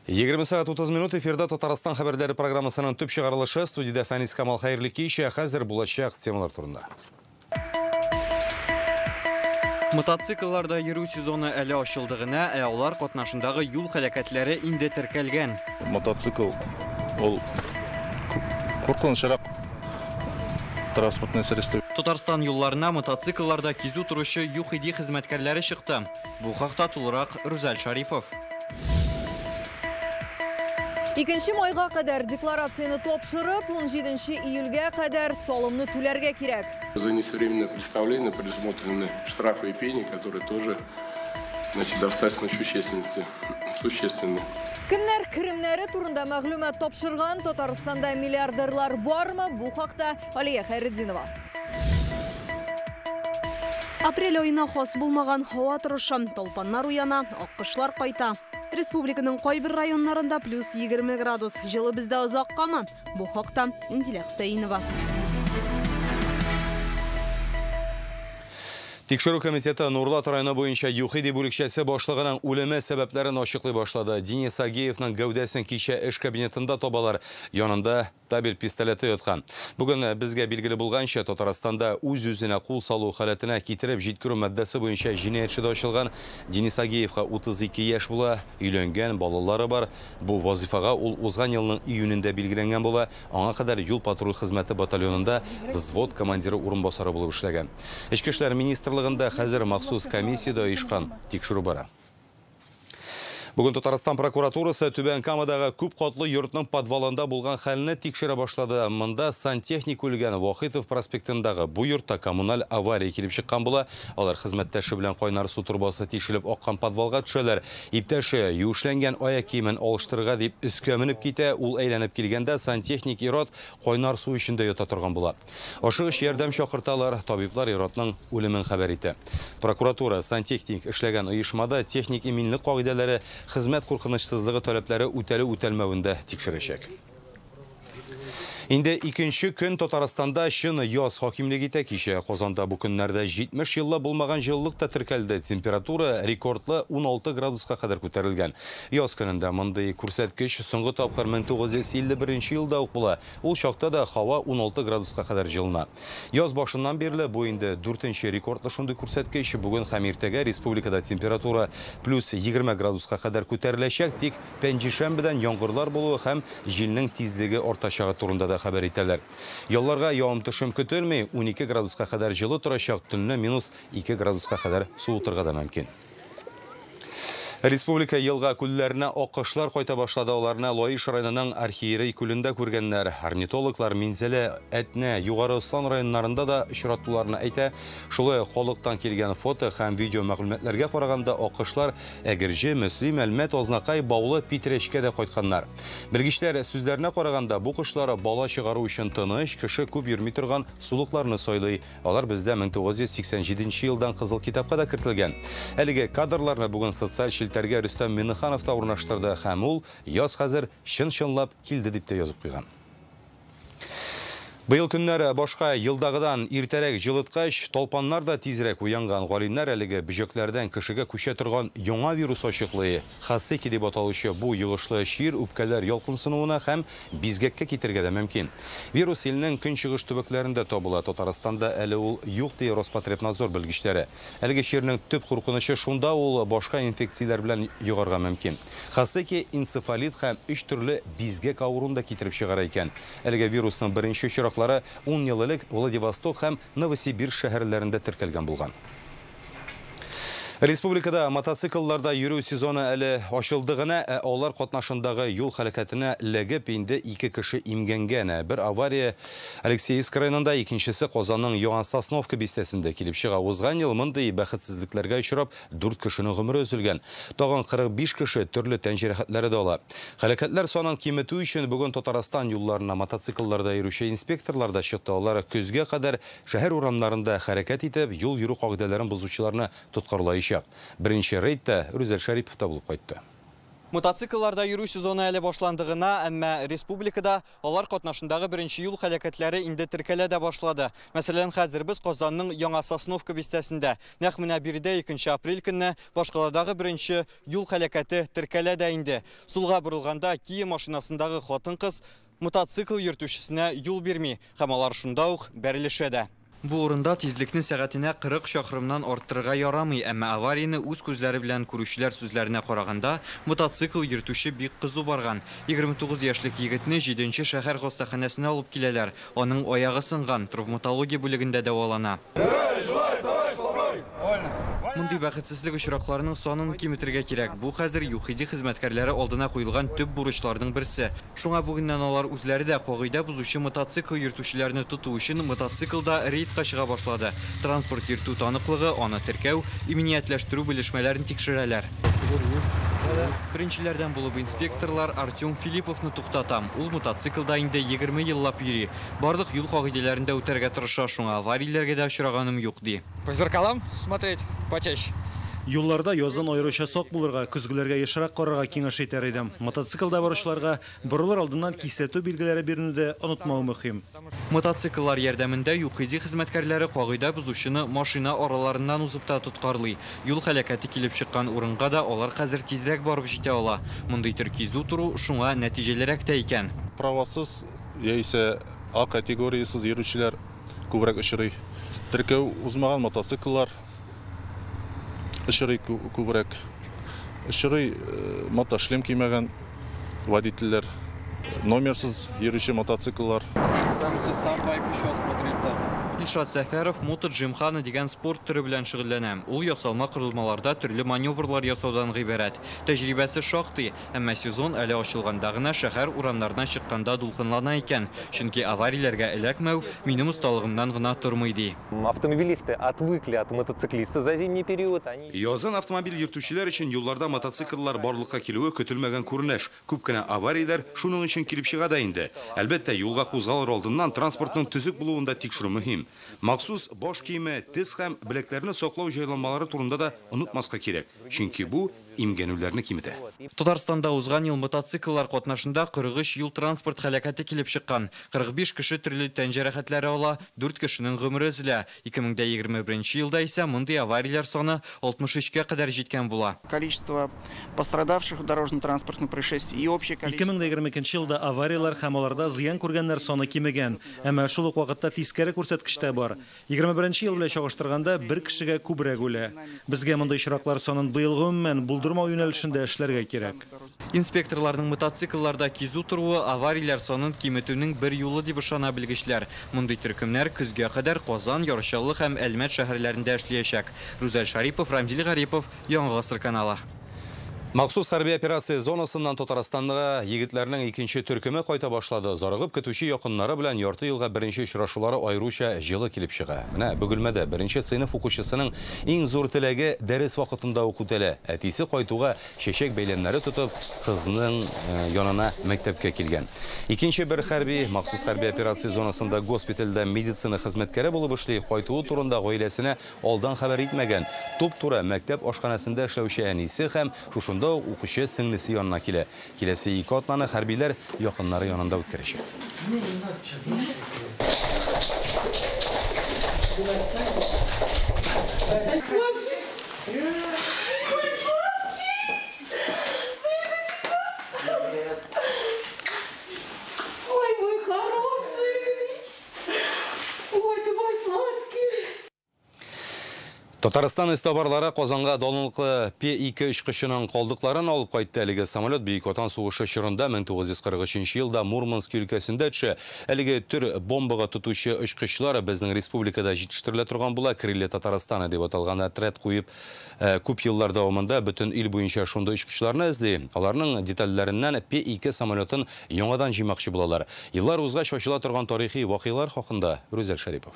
20 saat 30 minut эфирда Татарстан хабарлары программасының төп шығарылышы студияда Фәнис Камал хайырлы кеше хәзер булачак темалар турында. Мотоциклларда йөрү сезоны әле ачылдыгына, алар катнашындагы юл һәлакәтләре инде теркәлгән. Мотоцикл ул куркынычрак транспортный средство. Татарстан юлларына мотоциклларда кизү торучы ЮХИДИ хезмәткәрләре чыкты. Бу хакта тулырак Рүзәл Шарипов. 2 майга кадәр декларацияны тапшырып, 17 июльгә кадәр салымны түләргә кирәк. За несвоевременное представление предусмотрены штрафы и пени, которые тоже достаточно существенны. Кемнәр керемнәре турында мәгълүмат тапшырган, Татарстанда миллиардерлар бармы? Бу хакта Алия Хайретдинова. Апрель айына хас булмаган һава торышы, толпаннар уяна, аккышлар кайта. Республиканың кайбер районнарында плюс 20 градус. Жылы бездә озаккамы? Бу хакта Инзилә Хусаинова. Тикшеру комитеты Нурлат районы буенча ЮХИДИ бүлекчәсе башлыгының үлеме сәбәпләрен ачыклый башлады. Денис Агеевның гәүдәсен кичә эш кабинетында табалар. Янында табель пистолеты яткан. Бүген безгә билгеле булганча, Татарстанда үз-үзенә кул салу халәтенә китереп җиткерү маддәсе буенча җинаятьчедә ачылган. Денис Агеевка 32 яшь була, өйләнгән, балалары бар. Бу вазифага ул узган елның июнендә билгеләнгән була. Аңа кадәр юл патруль хезмәте батальонында взвод командиры урынбасары булып эшләгән. Эчке эшләр министрлыгында хәзер махсус комиссияда оешкан тикшерү бара. Бүген Татарстан прокуратурасы Түбән Камадагы күп катлы йортның подвалында булган хәлне тикшерә башлады. Монда сантехник үлгән Вахитов проспектындагы бу йортта коммуналь авария килеп чыккан була. Алар хезмәттәше белән кайнар су турбасы тишелеп аккан подвалга төшәләр. Иптәше юешләнгән аяк киемен алыштырырга дип өскә менеп китә. Ул әйләнеп килгәндә сантехник Ират кайнар су эчендә ята торган була. Ашыгыч ярдәм чакырталар. Табиблар Иратның үлемен хәбәр итә. Прокуратура сантехник эшләгән оешмада техник иминлек кагыйдәләре хезмәт куркынычсызлыгы таләпләре үтәлү-үтәлмәвендә тикшерәчәк. Инде икенче көн Татарстанда чын яз хакимлеге итә кичә. Казанда бу көннәрдә 70 еллап булмаган җылылык та теркәлде. Температура рекордлы 16 градуска кадәр күтәрелгән. Яз көнендә мондый күрсәткеч соңгы тапкыр 1951 елда ук була. Ул чакта да һава 16 градуска кадәр җылына. Яз башыннан бирле бу инде 4нче рекордлы шундый күрсәткеч. Бүген һәм иртәгә республикада температура плюс 20 градуска кадәр күтәреләчәк. Тик пәнҗешәмбедән яңгырлар булуы һәм җилнең тизлеге артачагы турында хәбәр итәләр. Ялларга явым-төшем көтелмәй, 12 градуска кадәр җылы торачак, төнне минус 2 градуска кадәр суытырга да мөмкин. Республика елга күлләренә аккышлар кайта башлады. Аларны Лоиш районының Архиерей күлендә күргәннәр. Орнитологлар Минзәлә, Әтнә, Югары Ослан районнарында да очратуларны әйтә. Шулай халыктан килгән фото һәм видео мәгълүматларга караганда аккышлар Әгерҗе, Мөслим, Әлмәт, Азнакай, Баулы, Питрәчкә дә кайтканнар. Белгечләр сүзләренә караганда бу кошлар бала чыгару өчен тыныч, кеше күп йөрми торган сулыкларны сайлый. Алар бездә 1987 елдан Кызыл китапка да кертелгән. Әлеге кадрларны бүген социаль Тәргә Рөстәм Миннеханов та урнаштырды һәм ул яз хәзер чын-чынлап килде дип тә язып куйган. Быел көннәре башка елдагыдан иртәрәк җылыткач, толпаннар да тизрәк уянган. Галимнәр әлеге бөҗәкләрдән кешегә күчә торган яңа вирус ачыклый. Хасеки дип аталучы бу йогышлы шир үпкәләр ялкынсынуына һәм бизгәккә китергә дә мөмкин. Вирус илнең көнчыгыш төбәкләрендә табыла. Татарстанда әле ул юк ди Роспотребнадзор белгечләре. Әлеге ширнең төп куркынычы шунда ул башка инфекцияләр белән югарга мөмкин. Хасеки энцефалит һәм 3 төрле бизгәк авыруын да китереп чыгара икән. Әлеге вирусның беренче чирак 10 ел элек Владивосток һәм Новосибирск шәһәрләрендә теркәлгән булган. Республикада мотоциклларда йөрү сезоны әле ачылдыгына, алар катнашындагы юл хәрәкәтенә ләгеп инде 2 кеше имгәнгән. Бер авария Алексеевск районында, икенчесе Казанның Яңа Сосновка бистәсендә килеп чыга. Узган ел мондый бәхетсезлекләргә очрап 4 кешенең гомере өзелгән. Тагын 45 кеше төрле тән җәрәхәтләре дә ала. Хәрәкәтләр санын киметү өчен бүген Татарстан юлларына мотоциклларда йөрүче инспекторлар да чыкты. Алар көзгә кадәр шәһәр урамнарында хәрәкәт итеп, юл йөрү кагыйдәләрен бозучыларны тоткарлай. Беренче рейдта Рүзәл Шарипов та булып кайтты. Мотоциклларда йөрү сезоны әле башландыгына, әмма республикада алар катнашындагы беренче юл һәлакәтләре инде теркәлә дә башлады. Мәсәлән, хәзер без Казанның Яңа Сосновка бистәсендә, нәкъ менә биредә 2 апрель көнне башкаладагы беренче юл һәлакәте теркәлә дә инде. Сулга борылганда Kia машинасындагы хатын-кыз мотоцикл йөртүчесенә юл бирми, һәм алар шунда ук бәрелешә дә. Бу урында тизлекне сәгатенә 40 чакрымнан арттырырга ярамый, әмма аварияны үз күзләре белән күрүчеләр сүзләренә караганда, мотоцикл йөртүче бик кызу барган. 29 яшьлек егетне 7-нче шәһәр хастаханәсенә алып киләләр. Аның аягы сынган, травматология бүлегендә дәвалана. Мондый бәхетсезлек очракларының санын киметергә кирәк. Бу хәзер ЮХИДИ хезмәткәрләре алдына куелган төп бурычларның берсе. Шуңа бүгеннән алар үзләре дә кагыйдә бузучы мотоцикл йөртүчеләрне тоту өчен мотоциклда рейдка чыга башлады. Транспорт йөртү таныклыгы, аны теркәү, иминиятләштерү белешмәләрен тикшерәләр. Беренчеләрдән булып инспекторлар Артем Филипповны туктатам. Ул мотоциклда инде 20 еллап йөри. Барлык юл кагыйдәләрендә үтәргә тырыша, шуңа аварияләргә дә очраганым юк ди. По зеркалам смотреть почаще. Юлларда язын айрыша сак булырга, көзгеләргә ешрак карарга киңәш итәр идем. Мотоциклда баручыларга борылыр алдыннан кисәтү билгеләре бирүне онытмау мөһим. Мотоцикллар ярдәмендә ЮХИДИ хезмәткәрләре кагыйдә бузучыны машина араларыннан узып та тоткарлый. Юл һәлакәте килеп чыккан урынга да алар хәзер тизрәк барып җитә ала. Мондый тиркизү туру шуңа нәтиҗәлерәк тә икән. Правасыз яисә А категориясыз йөрүчеләр күбрәк очрый. Теркәү узмаган мотоцикллар очрый күбрәк. Очрый мотошлем кимәгән водительләр, номерсыз йөрүче мотоцикллар. Сам байк еще смотреть там. Илшат Сәфәров мотоджимхана дигән спорт түрі белән шөгыльләнә. Ул ясалма корылмаларда төрле маневрлар ясаудан гыйбарәт. Тәҗрибәсе шактый, әмма сезон әле ачылганда гына шәһәр урамнарына чыкканда дулкынлана икән. Чөнки аварияләргә эләкмәү минем усталыгымнан гына тормый ди. Автомобилисты отвыкли от мотоциклиста за зимний период. Язын автомобиль йөртүчеләр өчен юлларда мотоцикллар барлыкка килүе көтелмәгән күренеш. Күп кенә аварияләр шуның өчен килеп чыга да инде. Әлбәттә, юлга кузгалыр алдыннан транспортның төзек булуында тикшерү мөһим. Махсус баш киеме, тез һәм билекләрне саклау җайланмалары турында да онытмаска кирәк. Чөнки бу имгәнүләрне киметә. Татарстанда узган ел мотоцикллар катнашында 43 юл транспорт һәлакәте килеп чыккан. 45 кеше төрле тән җәрәхәтләре ала, 4 кешенең гомере өзелә. 2021 елда исә мондый аварияләр саны 63-кә кадәр җиткән була. Количество пострадавших в дорожно-транспортных происшествиях и общее количество. 2022 елда авариялар һәм аларда зыян күргәннәр саны кимегән, әмма шул ук вакытта тискәре күрсәткеч тә бар. 21 ел белән чагыштырганда 1 кешегә күбрәк үлә. Безгә мондый очраклар санын быел гомумән булдырмау юнәлешендә эшләргә кирәк. Инспекторларның мотоциклларда кизү торуы аварияләр санын киметүнең бер юлы дип ышана белгечләр. Мондый төркемнәр көзгә кадәр Казан, Ярышаллы һәм Әлмәт шәһәрләрендә эшләячәк. Рүзәл Шарипов, Рамзил Гарипов, Яңа Гасыр каналы. Махсус хәрби операция зонасыннан Татарстанга егетләрнең икенче төркеме кайта башлады. Зарыгып көтүче якыннары белән ярты елга беренче очрашулары айруча җылы килеп чыга. Менә Бөгелмәдә беренче сыйныф укучысының иң зур теләге дәрес вакытында укытыла. Әтисе кайтуга чәчәк бәйләмнәре тотып, кызның янына мәктәпкә килгән. Икенче бер махсус хәрби операция зонасында госпитальдә медицина хезмәткәре булып эшли, кайтуы турында гаиләсенә алдан хәбәр итмәгән. Туп-туры мәктәп ашханасында эшләүче әнисе һәм шушында укучы сеңлесе янына килә. Киләсе 2 атнаны хәрбиләр якыннары янында үткәрәчәк. Татарстан истабарлары Казанга данлыклы П-2 очкычының калдыкларын алып кайтты. Әлеге самолет Бөек Ватан сугышы чорында 1943 елда Мурманск өлкәсендә төшә. Әлеге төр бомбага тотучы очкычлар безнең республикада җитештерелә торган була. Крылья Татарстана дип аталган отряд куеп, күп еллар дәвамында бөтен ил буенча шундый очкычларны эзли. Аларның детальләреннән П-2 самолетын яңадан җыймакчы булалар. Еллар узгач ачыла торган тарихи вакыйгалар хакында Рүзәл Шарипов.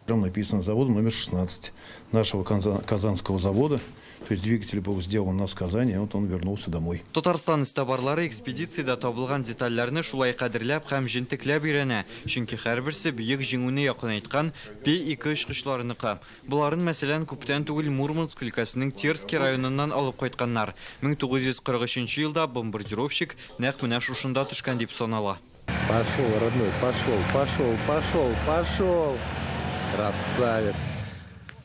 Там написано завода номер 16 нашего казанского завода. То есть двигатель был сделан на сказание, вот он вернулся домой. Татарстан истабарлары экспедицияда табылган детальләрне шулай кадерләп һәм җентекләп өйрәнә. Чөнки һәрберсе бөек җиңүне якын айткан P2 очкычларыныкы. Буларын мәсәлән күптән түгел Мурманск өлкәсенең Терский районыннан алып кайтканнар. 1943 елда бомбардировщик нәкъ менә шушында төшкән дип санала. Пошел, родной, пошел. Красавец.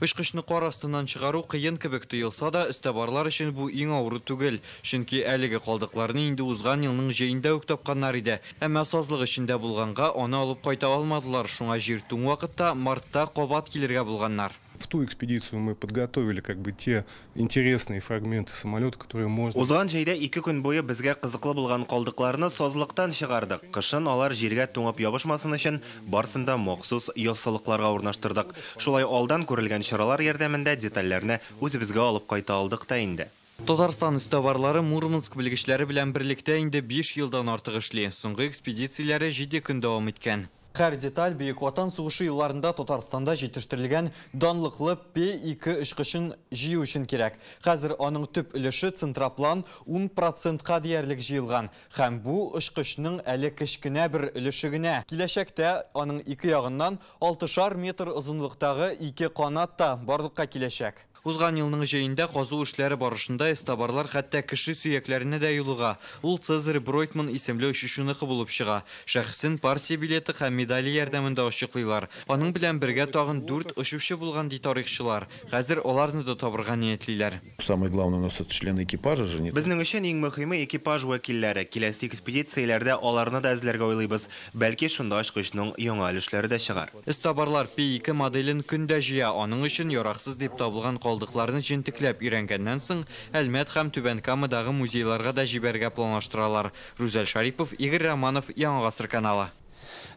Очкычны кар астыннан чыгару кыен кебек тоелса да, истабарлар өчен бу иң авыры түгел. Чөнки әлеге калдыкларны инде узган елның җәендә үк тапканнар иде. Әмма сазлык эчендә булганга, аны алып кайта алмадылар. Шуңа җир туң вакытта мартта кабат килергә булганнар. В ту экспедицию мы подготовили те интересные фрагменты самолета, которые можно... Узган җәйдә 2 көн буе безгә кызыклы булган калдыкларны сазлыктан чыгардык. Кышын алар җиргә туңып ябышмасын өчен барсында махсус яссылыкларга урнаштырдык. Шулай алдан күрелгән чаралар ярдәмендә детальләрне үзебезгә алып кайта алдык та инде. Татарстан истабарлары Мурманск белгечләре белән берлектә инде 5 елдан артык эшли. Соңгы экспедицияләре 7 көн дәвам иткән. Һәр деталь Бөек Ватан сугышы елларында Татарстанда җитештерелгән данлыклы P2 очкычын җыю өчен кирәк. Хәзер аның төп өлеше центроплан 10%ка диярлек җыелган. Һәм бу очкычның әле кечкенә бер өлеше генә. Киләчәктә аның 2 ягыннан 6 метр озынлыктагы 2 канат та барлыкка киләчәк. Узган елның җәендә казу эшләре барышында истабарлар хәтта кеше сөякләренә дә юлыга. Ул Цезарь Бройтман исемле очучыныкы булып чыга. Шәхсен партия билеты һәм медале ярдәмендә ачыклыйлар. Аның белән бергә тагын 4 очучы булган ди тарихчылар. Хәзер аларны да табырга ниятлиләр. Самое главное у нас это члены экипажа же. Безнең өчен иң мөһиме экипаж вәкилләре. Киләсе экспедицияләрдә аларны да эзләргә уйлыйбыз. Бәлки шунда очкычның яңа өлешләре дә чыгар. Истабарлар P2 моделен көндә җыя. Аның өчен яраксыз дип табылган калдыкларны җентекләп өйрәнгәннән соң Әлмәт һәм Түбән Камадагы музейларга да җибәргә планлаштыралар. Рүзәл Шарипов, Игорь Романов, Яңа гасыр каналы.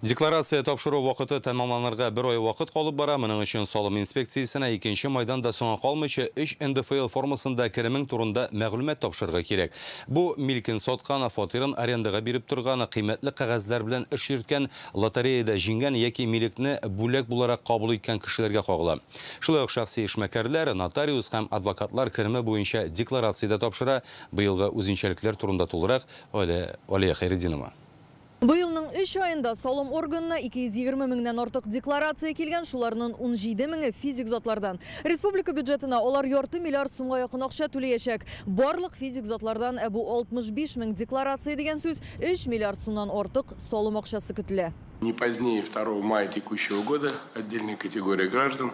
Декларация тапшыру вакыты тәмамланырга 1 ай вакыт калып бара. Моның өчен Салым инспекциясына 2 майдан да соңга калмыйча 3 НДФЛ формасында керемең турында мәгълүмат тапшырырга кирәк. Бу милкен соткан, фатирын арендага биреп торган, кыйммәтле кагазлар белән эш йөрткән, лотереяда җиңгән яки милекне бүләк буларак кабул иткән кешеләргә кагыла. Шулай ук шәхси эшмәкәрләр, нотариус һәм адвокатлар кереме буенча декларациядә тапшыра. Быелгы үзенчәлекләр турында тулырак Алия Хәйреддинова. Быелның 3 айында салым органына 220 меңнән артык декларация килгән, шуларның 17 меңе физик затлардан. Республика бюджетына олар 4 миллиард сумга якын акча түләячәк. Барлык физик затлардан бу 65 мең декларация дигән сүз 3 миллиард сумнан артык салым акчасы көтелә. Не позднее 2 мая текущего года отдельная категория граждан,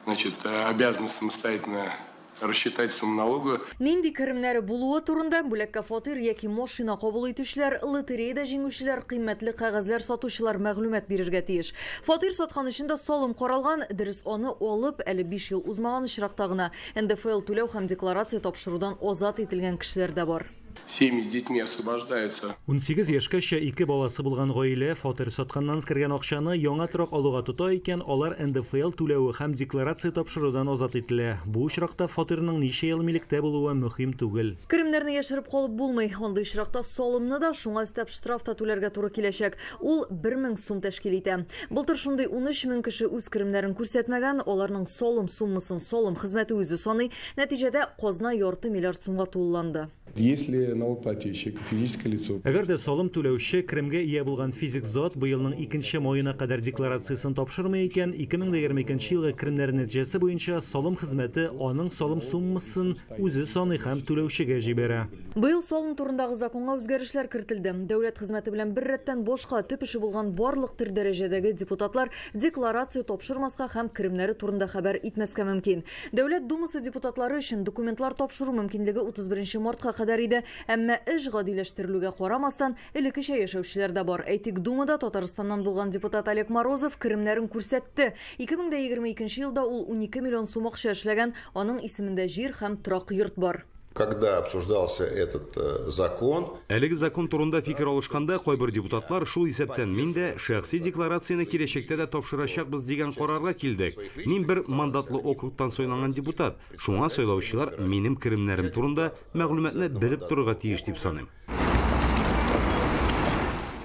обязаны самостоятельно рассчитать сумму налога. Нинди керемнәре булуы турында бүлеккә фатир яки машина кабул итүчеләр, лотереяда җиңүчеләр, кыйммәтле кагазлар сатучылар мәгълүмат бирергә тиеш. Фатир саткан өчен дә салым каралган, дөрес аны алып, әле 5 ел узмаган очракта гына НДФЛ түләү һәм декларация тапшырудан азат ителгән кешеләр дә бар. Семьи с детьми освобождаются. 18 яшькәчә 2 баласы булган гаилә фатир сатканнан кергән акчаны яңа торак алуга тота икән, алар НДФЛ түләүе һәм декларация тапшырудан азат ителә. Бу очракта фатирның ничә ел милектә булуы мөһим түгел. Керемнәрне яшереп калып булмый. Андый очракта салымны да шуңа өстәп штраф та түләргә туры киләчәк. Ул 1000 сум тәшкил итә. Былтыр шундый 13 мең кеше үз керемнәрен күрсәтмәгән, аларның салым суммасын салым хезмәте үзе саный. Нәтиҗәдә казна 2 миллиард сумга тулланды. Если налогоплательщик, физическое лицо. Әгәр дә салым түләүче керемгә ия булган физик зат быелның 2 маена кадәр декларациясын тапшырмый икән, 2022 елгы керемнәр нәтиҗәсе буенча салым хезмәте аның салым суммасын үзе саный һәм түләүчегә җибәрә. Быел салым турындагы законга үзгәрешләр кертелде. Дәүләт хезмәте белән бер рәттән башка төп эше булган барлык төр дәрәҗәдәге депутатлар декларация тапшырмаска һәм керемнәре турында хәбәр итмәскә мөмкин. Дәүләт думасы депутатлары өчен документлар тапшыру мөмкинлеге 31 мартка кадәр иде, әмма эш гадиләштерелүгә карамастан элеккечә яшәүчеләр дә бар. Әйтик, думада Татарстаннан булган депутат Олег Морозов керемнәрен күрсәтте. 2022 елда ул 12 миллион сум акча эшләгән, аның исемендә җир һәм торак йорт бар. Когда обсуждался этот закон... Әлеге закон турында фикер алышканда, кайбер депутатлар шул исәптән мин дә шәхси декларацияны киләчәктә дә тапшырачакбыз дигән карарга килдек. Мин бер мандатлы округтан сайланган депутат. Шуңа сайлаучылар минем керемнәрем турында мәгълүматны белеп торырга тиеш дип саныйм.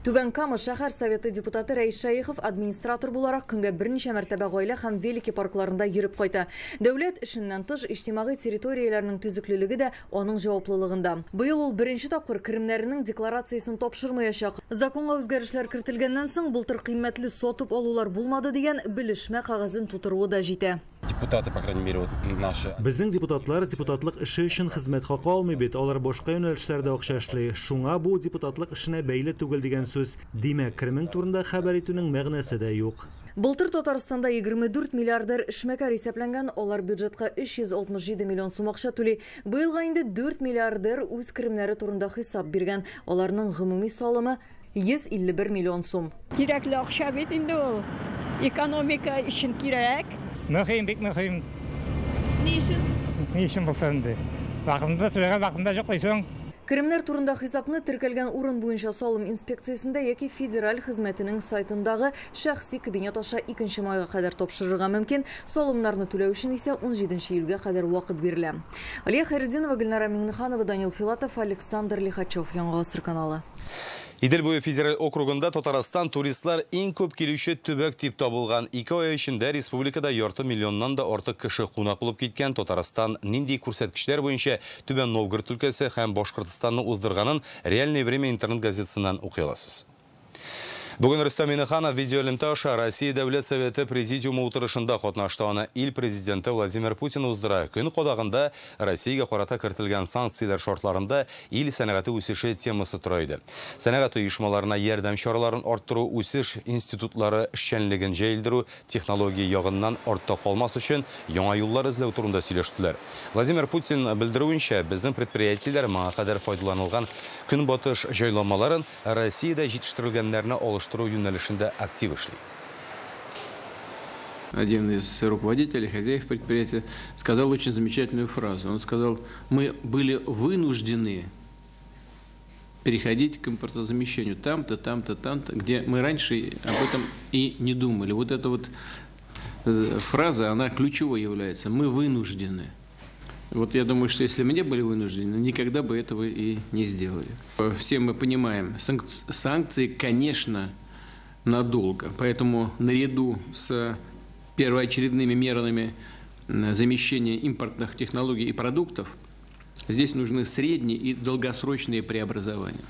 Түбән Кама шәһәр советы депутаты Рәис Шәйхов администратор буларак көнгә берничә мәртәбә гаилә һәм велики паркларында йөреп кайта. Дәүләт эшеннән тыш иҗтимагый территорияләрнең төзеклелеге дә аның җаваплылыгында. Быел ул беренче тапкыр керемнәренең декларациясын тапшырмаячак. Законга үзгәрешләр кертелгәннән соң былтыр кыйммәтле сатып алулар булмады дигән белешмә кагазын тутыруы да җитә. Депутаты, по крайней мере, наши. Безнең депутатлар депутатлык эше өчен хезмәт хакы алмый бит, алар башка юнәлешләрдә акча эшли. Шуңа бу депутатлык эшенә бәйле түгел дигән сүз. Димәк, керемең турында хәбәр итүнең мәгънәсе дә юк. Былтыр Татарстанда 24 миллиардер эшмәкәр исәпләнгән, алар бюджетка 367 миллион сум акча түли. Быелга инде 4 миллиардер үз керемнәре турында хисап биргән. Аларның гомуми салымы 151 миллион сум. Кирәкле акча бит инде ул. Экономика өчен кирәк. Мөһим, бик мөһим. Ни өчен? Ни өчен булса инде? Вакытында түләгән вакытында җоклыйсың. Керемнәр турында хисапны теркәлгән урын буенча салым инспекциясендә яки федераль хезмәтенең сайтындагы шәхси кабинет аша 2 майга кадәр тапшырырга мөмкин. Салымнарны түләү өчен исә 17 июльгә кадәр вакыт бирелә. Алия Хайретдинова, Гөлнара Миңнеханова, Данил Филатов, Александр Лихачев, Яңа Гасыр каналы. Идел буе федераль округында Татарстан туристлар иң күп килүче төбәк дип табылган. 2 ай эчендә республикада ярты миллионнан да артык кеше кунак булып киткән. Татарстан нинди күрсәткечләр буенча Түбән Новгород өлкәсе һәм Башкортстанны уздырганын Реальное время интернет газетасыннан укый аласыз. Бүген Рөстәм Миңнеханов видеолемтә аша Россия Дәүләт Советы президиумы утырышында катнашты. Аны ил президенты Владимир Путин уздыра. Көн кодагында Россиягә карата кертелгән санкцияләр шартларында ил сәнәгате үсеше темасы тора иде. Сәнәгать оешмаларына ярдәм чараларын арттыру, үсеш институтлары эшчәнлеген җәелдерү, технология ягыннан артта калмас өчен яңа юллар эзләү турында сөйләштеләр. Владимир Путин белдерүенчә, безнең предприятиеләр моңа кадәр файдаланылган көнбатыш җайланмаларын Россиядә җитештерелгәннәрне алыштыру юнәлешендә актив эшли. Один из руководителей, хозяев предприятия, сказал очень замечательную фразу. Он сказал: мы были вынуждены переходить к импортозамещению там-то, там-то, там-то, где мы раньше об этом и не думали. Вот эта вот фраза, она ключевой является. Мы вынуждены. Вот я думаю, что если мы не были вынуждены, никогда бы этого и не сделали. Все мы понимаем, санкции, конечно, надолго. Поэтому наряду с первоочередными мерами замещения импортных технологий и продуктов здесь нужны средние и долгосрочные преобразования.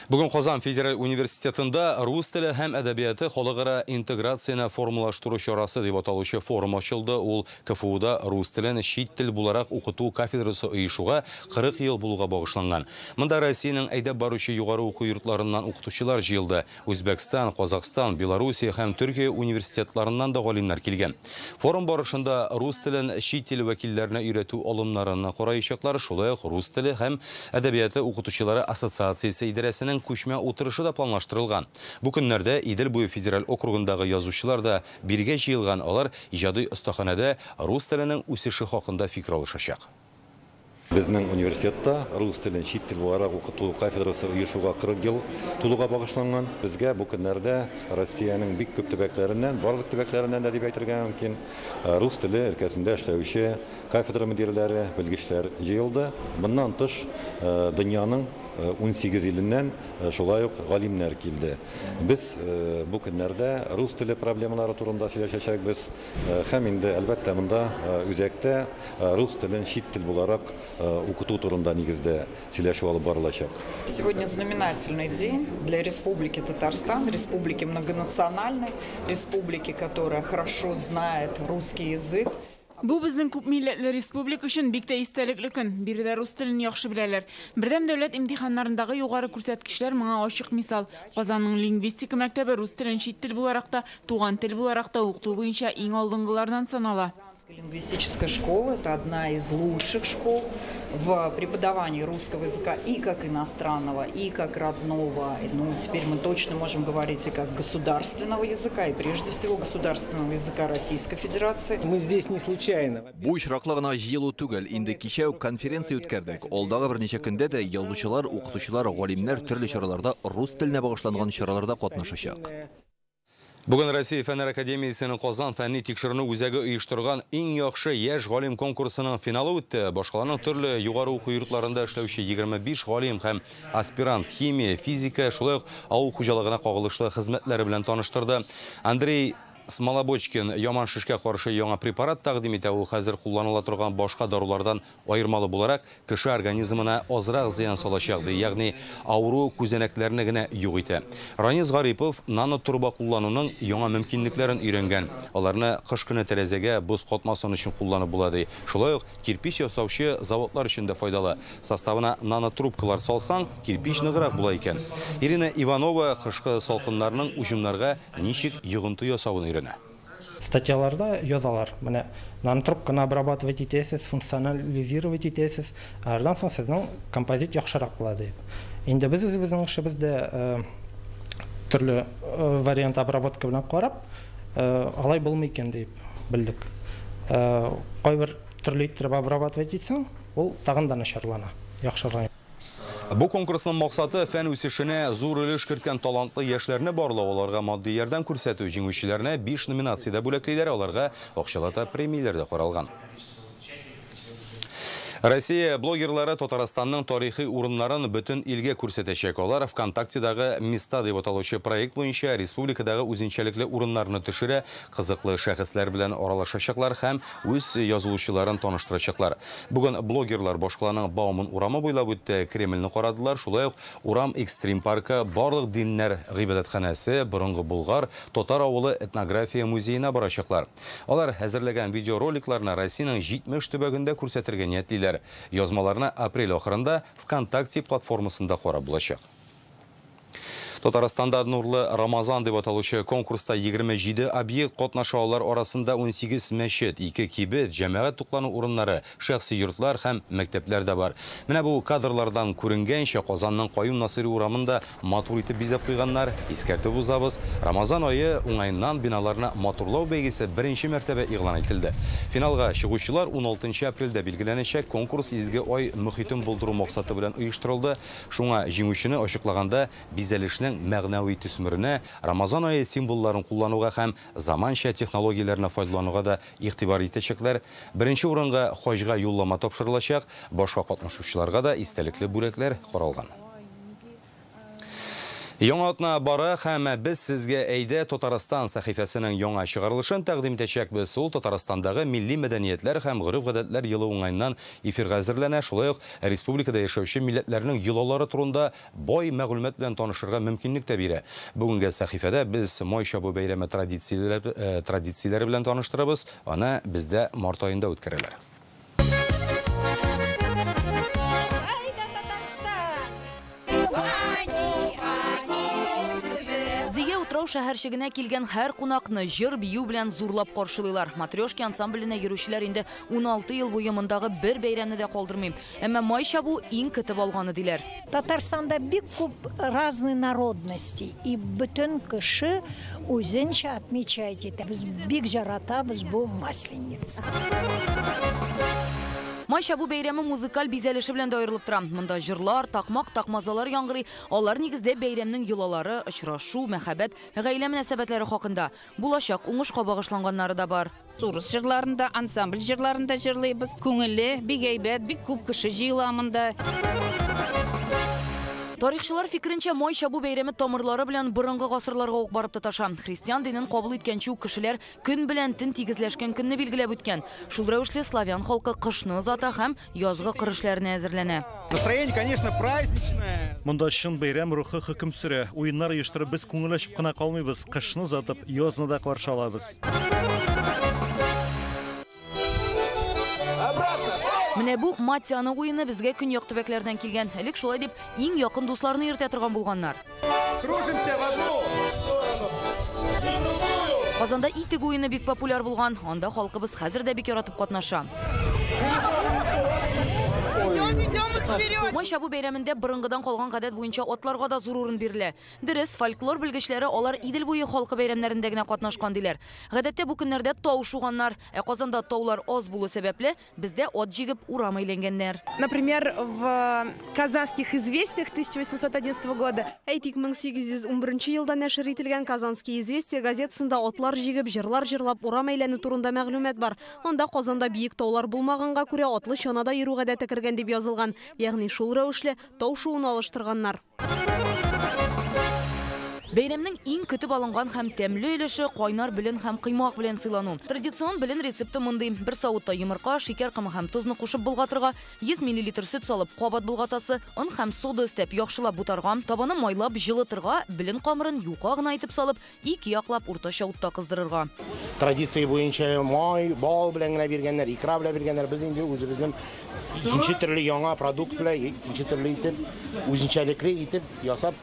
Бүген Казан федераль университетында рус теле һәм әдәбияты халыкара интеграцияны формалаштыру чарасы дип аталучы форум ачылды. Ул КФУда рус телен чит тел буларак укыту кафедрасы оешуга 40 ел булуга багышланган. Монда Россиянең әйдәп баручы югары уку йортларыннан укытучылар җыелды. Үзбәкстан, Казакстан, Белоруссия һәм Төркия университетларыннан да галимнәр килгән. Форум барышында рус телен чит тел вәкилләренә өйрәтү алымнарын караячаклар, шулай ук рус теле һәм әдәбияты укытучылары ассоциациясе идарәсенең күчмә утырышы да планлаштырылган. Бу көннәрдә Идел буе федераль округындагы язучылар да биргә җыелган. Алар иҗади остаханәдә рус теленең үсеше хакында фикер алышачак. Безнең университетта рус телен чит тел буларак укыту кафедрасы оешуга 40 ел тулуга багышланган. Безгә бу көннәрдә Россиянең бик күп төбәкләреннән, барлык төбәкләреннән дә дип әйтергә мөмкин, рус теле өлкәсендә эшләүче кафедра мөдирләре, белгечләр җыелды. Моннан тыш дөньяның 18 иленнән шулай ук галимнәр килде. Без бу көннәрдә рус теле проблемалары турында сөйләшәчәкбез һәм инде әлбәттә монда үзәктә рус телен чит тел буларак укыту турында нигездә сөйләшү алып барылачак. Сегодня знаменательный день для Республики Татарстан, республики многонациональной, республики, которая хорошо знает русский язык. Бу безнең күп милләтле республика өчен бик тә истәлекле көн. Биредә рус телен яхшы беләләр. Бердәм дәүләт имтиханнарындагы югары күрсәткечләр моңа ачык мисал. Казанның лингвистика мәктәбе рус телен чит тел буларак та, туган тел буларак та укыту буенча иң алдынгылардан санала. Лингвистическая школа – это одна из лучших школ в преподавании русского языка и как иностранного, и как родного. Ну, теперь мы точно можем говорить и как государственного языка, и прежде всего государственного языка Российской Федерации. Мы здесь не случайно. Бу очраклы гына җыелу түгел, инде кичә конференция үткәрдек. Алдагы берничә көндә дә язучылар, укытучылар, галимнәр төрле чараларда рус теленә багышланган чараларда катнашачак. Бүгін Россия Фәннәр Академиясының Qozon фәнни тикшеруні үзәге ұйыштырған ең яхшы яшь ғалим конкурсының финалы өтті. Башқаларның түрлі юғары оқу йортларында эшләүче 25 ғалим һәм аспирант химия, физика, шулай ук авыл хуҗалыгына кагылышлы хезмәтләре белән таныштырды. Андрей Смолобочкин яман шишкә каршы яңа препарат тәкъдим итә. Ул хәзер кулланыла торган башка дарулардан аермалы буларак кеше организмына азрак зыян салачак, ягъни ауру күзәнәкләрне генә юк итә. Ранис Гарипов нанотурба куллануның яңа мөмкинлекләрен өйрәнгән. Аларны кыш көне тәрәзәгә боз катмасын өчен кулланып була ди. Шулай ук кирпич ясаучы заводлар өчен дә файдалы. Составына нанотрубкалар салсаң, кирпич ныграк була икән. Ирина Иванова кышкы салкыннарның уҗымнарга ничек йогынты ясавын өйрәнә. Статьяларда язалар. Менә нанотрубканы обрабатывать итәсез, функционализировать итәсез. Ардан соң сезнең композит яхшырак була дип. Инде без үзебезнең эшебездә төрле вариант обработка белән карап, алай булмый икән дип белдек. Кайбер төрле итеп обрабатывать итсәң, ул тагын да начарлана, яхшырак. Бу конкурсның максаты фән үсешенә зур өлеш керткән талантлы яшьләрне барлау, аларга матди ярдәм күрсәтү, җиңүчеләрне 5 номинациядә бүләклиләр, аларга акчалата премияләр дә каралган. Россия блогерлары Татарстанның тарихи урыннарын бөтен илгә күрсәтәчәк. Алар ВКонтактедагы Места дип аталучы проект буенча республикадагы үзенчәлекле урыннарны төшерә, кызыклы шәхесләр белән аралашачаклар һәм үз язылучыларын таныштырачаклар. Бүген блогерлар башкаланың Бауман урамы буйлап үтте, Кремльне карадылар. Шулай ук Урам Экстрим паркы, барлык диннәр гыйбадәтханәсе, борынгы Булгар, Татар авылы этнография музеена барачаклар. Алар хәзерләгән видеороликларны Россиянең 70 төбәгендә күрсәтергә ниятлиләр. Язмаларына апрель ахырында ВКонтакте платформасында карап булачак. Татарстанда нурлы Рамазан дип аталучы конкурста 27 объект катнаша, алар арасында 18 мәчет, 2 кибет, җәмәгать туклану урыннары, шәхси йортлар һәм мәктәпләр дә бар. Менә бу кадрлардан күренгәнчә Казанның Каюм Насыйри урамында матур итеп бизәп куйганнар. Искәртеп узабыз, Рамазан ае уңайыннан биналарны матурлау бәйгесе беренче мәртәбә игълан ителде. Финалга чыгучылар 16 апрельдә билгеләнәчәк. Конкурс изге ай мөхитен булдыру максаты белән оештырылды. Шуңа җиңүчене ачыклаганда бизәлешне мәгънәви төсмеренә, Рамазан ае символларын куллануга һәм заманча технологияләрне файдалануга да игътибар итәчәкләр. Беренче урынга хаҗга юллама тапшырылачак, башка катнашучыларга да истәлекле бүләкләр каралган. Яңа атна бара һәм без сезгә әйдә Татарстан сәхифәсенең яңа чыгарылышын тәкъдим итәчәкбез. Ул Татарстандагы милли мәдәниятләр һәм гореф-гадәтләр елы уңайыннан эфирга әзерләнә. Шулай ук республикада яшәүче милләтләрнең йолалары турында бай мәгълүмат белән танышырга мөмкинлек тә бирә. Бүгенге сәхифәдә без май чабу бәйрәме традицияләре белән таныштырабыз. Аны бездә март аенда үткәрәләр. Шәһәрчегенә килгән һәр кунакны җыр бию белән зурлап каршылыйлар. Матрешки ансамбленә йөрүчеләр инде 16 ел буе мондагы бер бәйрәмне дә калдырмый. Әмма май чабу иң көтеп алганы диләр. Татарстанда бик күп разный народности и бөтен кеше үзенчә отмечает итә. Без бик жаратабыз бу масленица. Май чабу бәйрәме музыкаль бизәлеше белән дә аерылып тора. Монда җырлар, такмак, такмазалар яңгырый. Алар нигездә бәйрәмнең йолалары, очрашу, мәхәббәт, гаилә мөнәсәбәтләре хакында. Булачак уңышка багышланганнары да бар. Урыс җырларында, ансамбль җырларында җырлыйбыз. Күңелле, бик әйбәт, бик күп кеше җыела монда. Тарихчылар фикеренчә, май чабу бәйрәме тамырлары белән борынгы гасырларга ук барып тоташа. Христиан динен кабул иткәнче үк кешеләр көн белән төн тигезләшкән көнне билгеләп үткән. Шул рәвешле славян халкы кышны озата һәм язгы кырышларына әзерләнә. Настроение, конечно, праздничное. Монда чын бәйрәм рухы хөкем сүрә. Уеннар оештырып без күңел ачып кына калмыйбыз. Кышны озатып, язны да каршы алабыз. Менә бу Матяны уены безгә көньяк төбәкләрдән килгән. Элек шулай дип иң якын дусларны йөртә торган булганнар. Кружимся в одну. Казанда итек уены бик популяр булган. Анда халкыбыз хәзер дә бик яратып катнаша. Идем. Майша бу бәйрәмендә бұрынғыдан қалған гадәт буенча атларга да зур урын бирелә. Дөрес, фольклор белгечләре алар Идел буе халкы бәйрәмнәрендә генә катнашкан диләр. Гадәттә бу көннәрдә тау шуганнар, Казанда таулар аз булу сәбәпле, бездә ат җигеп урам әйләнгәннәр. Например, в Казанских известиях 1811 года. Әйтик 1811 елда нәшер ителгән Казанские известия газетасында атлар җигеп, җырлар җырлап урам әйләнү турында мәгълүмат бар. Анда Казанда биек таулар булмаганга күрә атлы чанада йөрү гадәте кергән дип язылган. Ягъни шул рәвешле тау шуын алыштырганнар. Бәйрәмнең иң көтеп алынган һәм тәмле өлеше кайнар белен һәм кыймак белән сыйлану. Традицион белен рецепты мондый: бер савытта йомырка, шикәр кымы һәм тузны кушып булгатырга, 100 мл сөт салып, кабат булгатасы, он һәм сода өстәп яхшылап бутарга, табаны майлап җылытырга, белен камырын юка гына итеп салып, ике яклап уртача утта кыздырырга. Традиция буенча май, бал белән генә биргәннәр, икра белән биргәннәр. Без инде үзебезнең икенче төрле яңа продукт белән, икенче төрле итеп, үзенчәлекле итеп ясап,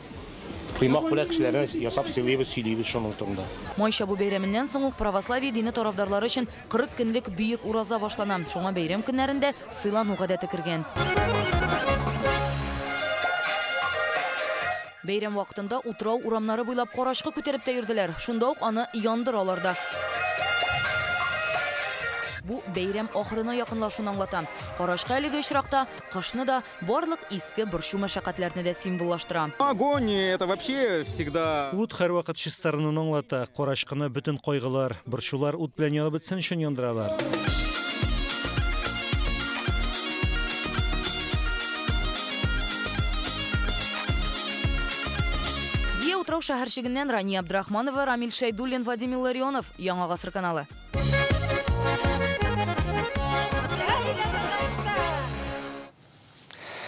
кыймак белән кешеләрне ясап сөйлибез шуның турында. Майша бу бәйрәменнән соң ук православие дине тарафдарлары өчен 40 көнлек бөек ураза башлана. Шуңа бәйрәм көннәрендә сыйлану гадәте кергән. Бәйрәм вакытында утрау урамнары буйлап карашкы күтәреп тә йөрделәр. Шунда ук аны яндыралар да. Бу бәйрәм ахырына якынлашуны аңлата. Карашка әлеге очракта кышны да, барлык иске борчу мәшәкатьләрне дә символлаштыра. Огонь это вообще всегда. Ут һәрвакыт чистарынын аңлата. Карашкыны бөтен кайгылар, борчулар ут белән янып бетсен өчен яндыралар. Утрау шәһәрчегеннән Рания Абдрахманова, Рамил Шәйдуллин, Вадим Илларионов. Яңа гасыр каналы.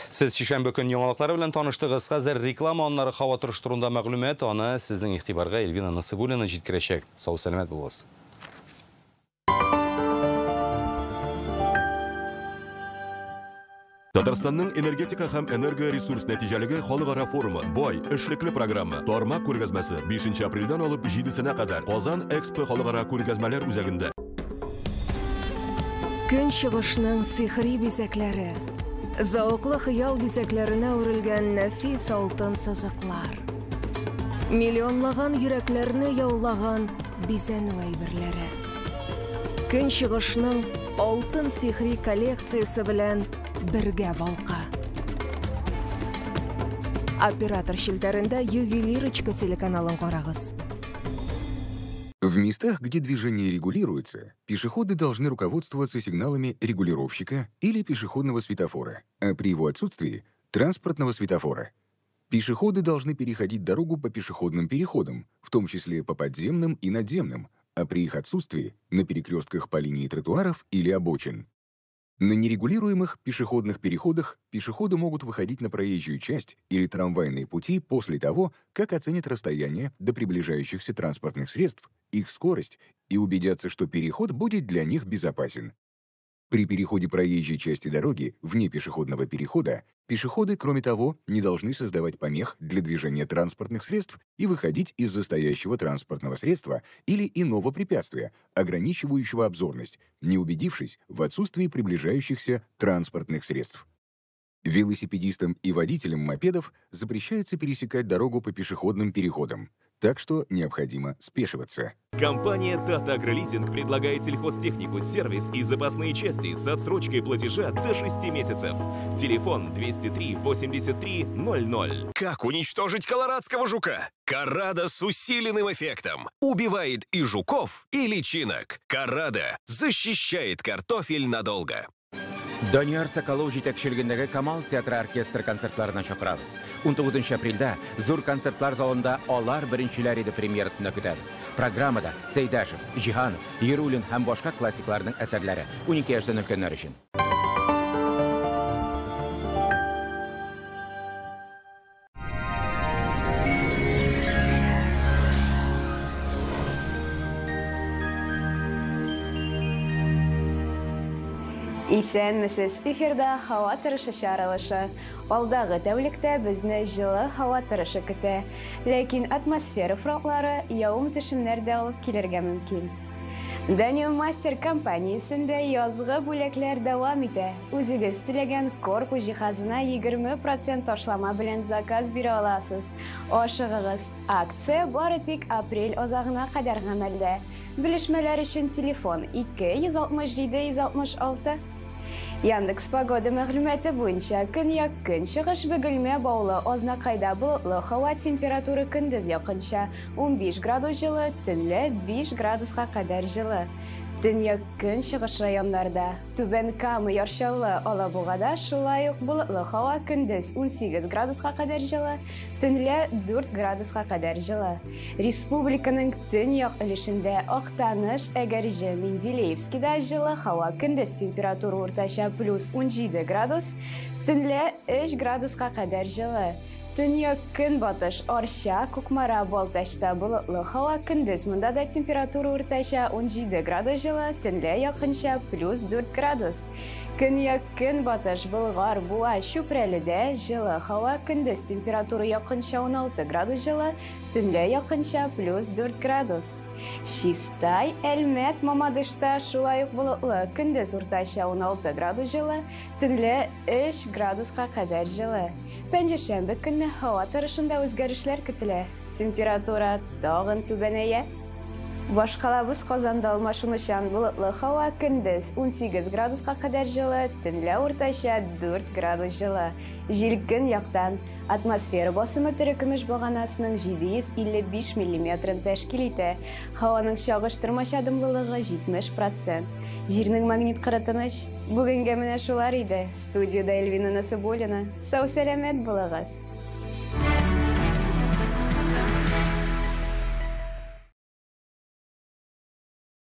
Сез шишәмбе көн яңалыклары белән таныштыгыз. Хәзер реклама аннары һава торышы турында мәгълүмат, аны сезнең игътибарга Эльвина Насыйбуллина җиткерәчәк. Сау сәламәт булыгыз. Татарстанның энергетика һәм энергоресурс нәтиҗәлеге халыкара форумы, бай, эшлекле программа, тармак күргәзмәсе 5 апрельдән алып 7-сенә кадәр Казан Экспо халыкара күргәзмәләр үзәгендә. Көн чыгышның сихри бизәкләре, зауыклы хыял бизәкләренә үрелгән нәфис алтын сызыклар, миллионлаган йөрәкләрне яулаган бизәнү әйберләре. Көн чыгышның алтын сихри коллекциясе белән бергә балка. Оператор шилтәрендә Ювелирочка телеканалын карагыз. В местах, где движение регулируется, пешеходы должны руководствоваться сигналами регулировщика или пешеходного светофора, а при его отсутствии – транспортного светофора. Пешеходы должны переходить дорогу по пешеходным переходам, в том числе по подземным и надземным, а при их отсутствии – на перекрестках по линии тротуаров или обочин. На нерегулируемых пешеходных переходах пешеходы могут выходить на проезжую часть или трамвайные пути после того, как оценят расстояние до приближающихся транспортных средств, их скорость и убедятся, что переход будет для них безопасен. При переходе проезжей части дороги вне пешеходного перехода пешеходы, кроме того, не должны создавать помех для движения транспортных средств и выходить из-за стоящего транспортного средства или иного препятствия, ограничивающего обзорность, не убедившись в отсутствии приближающихся транспортных средств. Велосипедистам и водителям мопедов запрещается пересекать дорогу по пешеходным переходам, так что необходимо спешиваться. Компания Tata AgroLeasing предлагает сельхозтехнику, сервис и запасные части с отсрочкой платежа до 6 месяцев. Телефон 203 83 00. Как уничтожить колорадского жука? Карада с усиленным эффектом. Убивает и жуков, и личинок. Карада защищает картофель надолго. Данияр Соколов җитәкчелегендәге Камал театры оркестры концертларына чакырабыз. 19 апрельдә зур концертлар залында алар беренчеләр иде премьерасына көтәбез. Программада Сәйдәшев, Җиһанов, Ерулин һәм башка классикларның әсәрләре 12 яшьтән өлкәннәр өчен. Исәнмесез, эфирда һава торышы чаралышы. Алдағы тәүлектә безне җылы һава торышы көтә, ләкин атмосфера фронтлары явым-төшемнәр дә алып килергә мөмкин. Daniel Master компаниясында язгы бүләкләр дәвам итә. Үзегез теләгән корпус җиһазына 20% ташлама белән заказ бирә аласыз. Ашыгыгыз. Акция бары тик апрель азагына кадәр гамәлдә. Белешмәләр өчен телефон 267-166. Яндекс погода мәгълүматы буенча көньяк-көн чыгыш Бөгелмә баулы азнакайда болытлы һава температура көндез якынча 15 градус җылы, төнлә 5 градуска кадәр җылы. Төньяк-көн чыгыш районнарда Түбән Кама яршаулы Алабугада шулай ук болытлы һава көндез 18 градуска кадәр җылы, төнлә 4 градуска кадәр җылы. Республиканың төньяк өлешендә Актаныш, Әгәрҗе, Менделеевскида җылы һава көндез температура уртача +17 градус, төнлә 3 градуска кадәр җылы. Төньяк-көнбатыш Арча, Кукмара, Балтачта болытлы һава көндез монда да температура уртача 17 градус җылы, төнлә якынча +4 градус. Көньяк-көнбатыш Болгар, Буа, Чүпрәледә җылы һава көндез температура якынча 16 градус җылы, төнлә якынча +4 градус. Чистай, Әлмәт, Мамадышта шулай ук болытлы көндез уртача 16 градус җылы, төнлә 3 градуска кадәр җылы. Пәнҗешәмбе көнне һава торышында үзгәрешләр көтелә. Температура тагын түбәнәя. Башкалабыз Казанда алмашынучан болытлы һава көндез 18 градуска кадәр җылы, төнлә уртача 4 градус җылы. Җил көньяктан. Атмосфера басымы төркемеш баганасының 755 мм тәшкил итә. Һаваның чагыштырмача дымлылыгы 70%. Җирнең магнит кырытыныч. Бүгенгә менә шулар иде. Студиядә Эльвина Насыбуллина. Сау-сәламәт булыгыз.